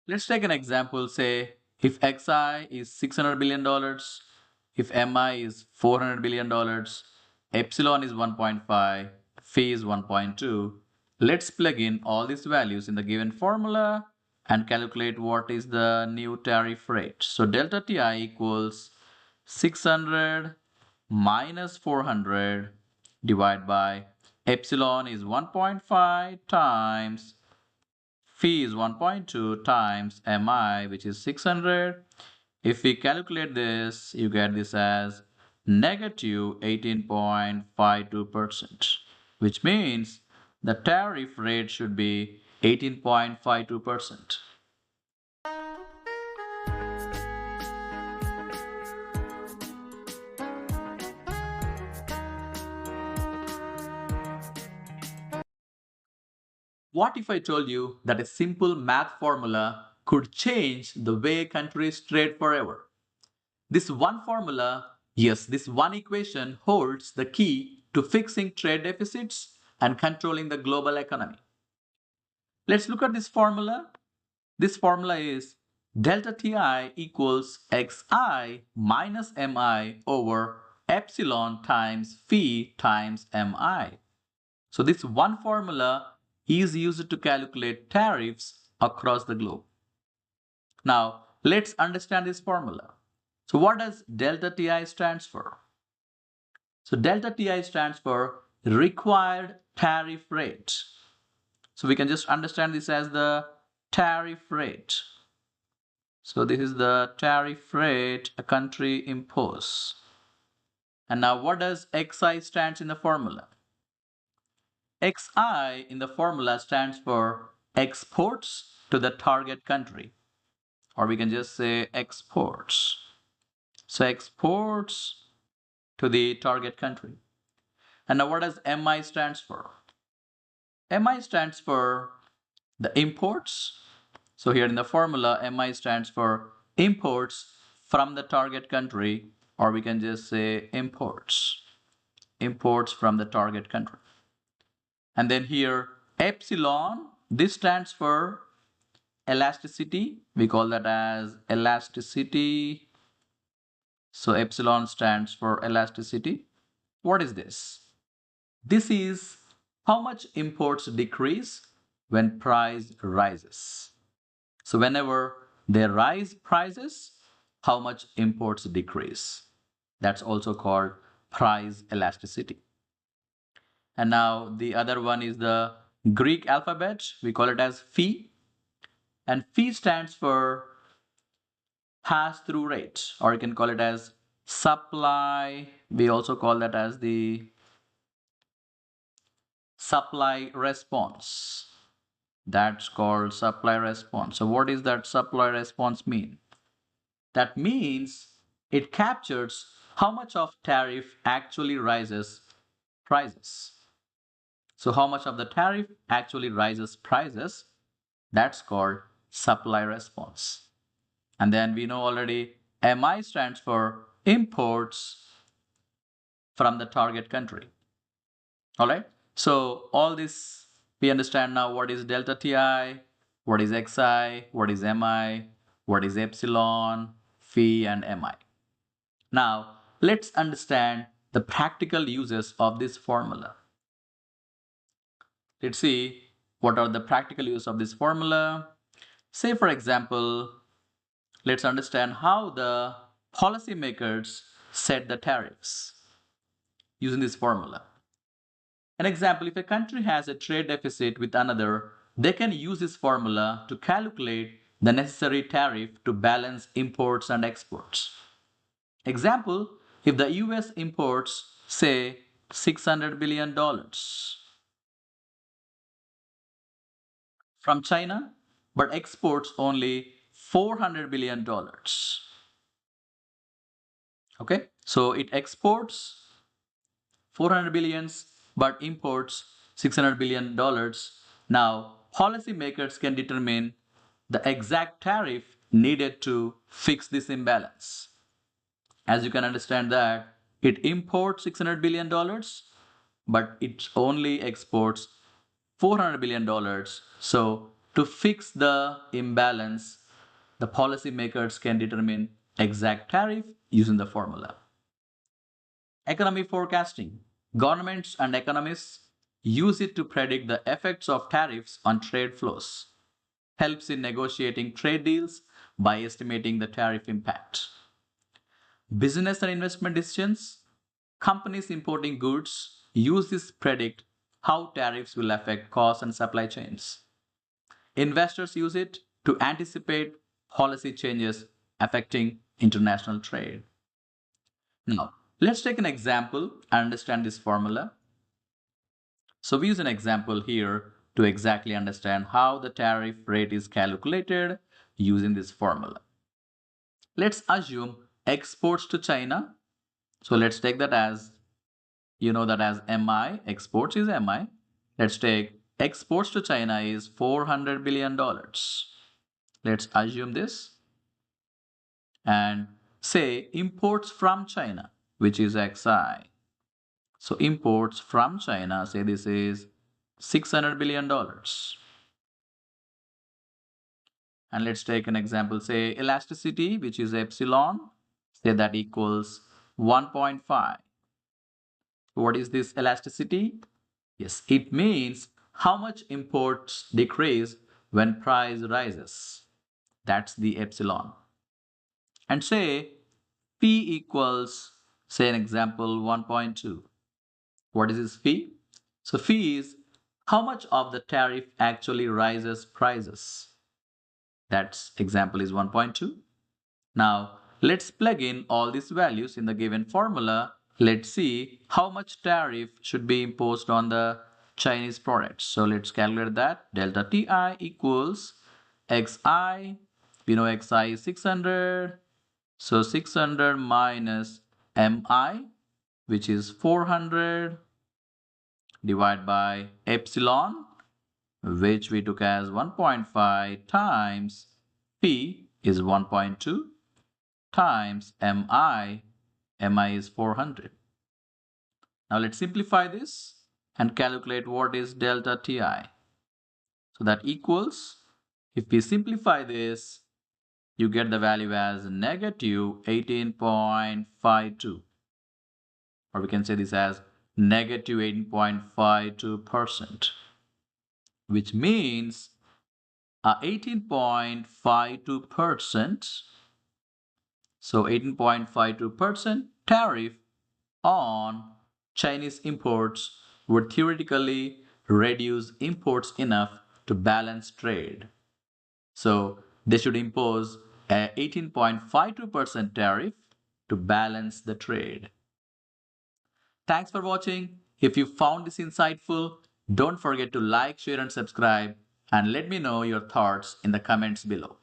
Let's take an example. Say if xi is $600 billion, if mi is $400 billion, epsilon is 1.5, phi is 1.2. Let's plug in all these values in the given formula and calculate what is the new tariff rate. So delta Ti equals 600 minus 400 divided by epsilon is 1.5 times phi is 1.2 times mi, which is 600. If we calculate this, you get this as negative 18.52%, which means the tariff rate should be 18.52%. What if I told you that a simple math formula could change the way countries trade forever? This one formula, yes, this one equation holds the key to fixing trade deficits and controlling the global economy. Let's look at this formula. This formula is delta Ti equals xi minus mi over epsilon times phi times mi. So this one formula is used to calculate tariffs across the globe. Now, let's understand this formula. So what does delta Ti stands for? So delta Ti stands for required tariff rate. So we can just understand this as the tariff rate. So this is the tariff rate a country imposes. And now what does Xi stands in the formula? Xi in the formula stands for exports to the target country. Or we can just say exports. So exports to the target country. And now what does MI stands for? MI stands for the imports. So here in the formula, MI stands for imports from the target country, or we can just say imports. Imports from the target country. And then here, epsilon, this stands for elasticity. We call that as elasticity. So epsilon stands for elasticity. What is this? This is how much imports decrease when price rises. So whenever they rise prices, how much imports decrease. That's also called price elasticity. And now the other one is the Greek alphabet. We call it as phi. And phi stands for pass-through rate, or you can call it as supply. We also call that as the supply response. That's called supply response. So what does that supply response mean? That means it captures how much of tariff actually rises prices. So how much of the tariff actually rises prices? That's called supply response. And then we know already MI stands for imports from the target country. All right. So all this we understand now. What is delta Ti? What is Xi? What is Mi? What is epsilon, phi, and Mi? Now let's understand the practical uses of this formula. Let's see what are the practical use of this formula. Say for example, let's understand how the policymakers set the tariffs using this formula. An example, if a country has a trade deficit with another, they can use this formula to calculate the necessary tariff to balance imports and exports. Example, if the US imports, say, $600 billion from China, but exports only $400 billion. Okay, so it exports 400 billions but imports $600 billion. Now, policymakers can determine the exact tariff needed to fix this imbalance. As you can understand that it imports $600 billion, but it only exports $400 billion. So To fix the imbalance, the policymakers can determine exact tariff using the formula. Economy forecasting. Governments and economists use it to predict the effects of tariffs on trade flows. Helps in negotiating trade deals by estimating the tariff impact. Business and investment decisions. Companies importing goods use this to predict how tariffs will affect costs and supply chains. Investors use it to anticipate policy changes affecting international trade. Now, let's take an example and understand this formula. So we use an example here to exactly understand how the tariff rate is calculated using this formula. Let's assume exports to China. So let's take that as, that as MI, exports is MI. Let's take exports to China is $400 billion. Let's assume this and say imports from China, which is XI. So imports from China, say this is $600 billion. And let's take an example, say elasticity, which is epsilon, say that equals 1.5. What is this elasticity? Yes, it means how much imports decrease when price rises. That's the epsilon. And say P equals, say an example, 1.2. What is this fee? So fee is how much of the tariff actually rises prices. That example is 1.2. Now let's plug in all these values in the given formula. Let's see how much tariff should be imposed on the Chinese products. So let's calculate that. Delta Ti equals Xi. We know Xi is 600. So 600 minus Mi, which is 400, divided by epsilon, which we took as 1.5 times P is 1.2 times Mi. Mi is 400. Now let's simplify this and calculate what is delta Ti. So that equals, if we simplify this, you get the value as negative 18.52. Or we can say this as negative 18.52%, which means 18.52%. So 18.52% tariff on Chinese imports would theoretically reduce imports enough to balance trade. So they should impose a 18.52% tariff to balance the trade. Thanks for watching. If you found this insightful, don't forget to like, share and subscribe, and let me know your thoughts in the comments below.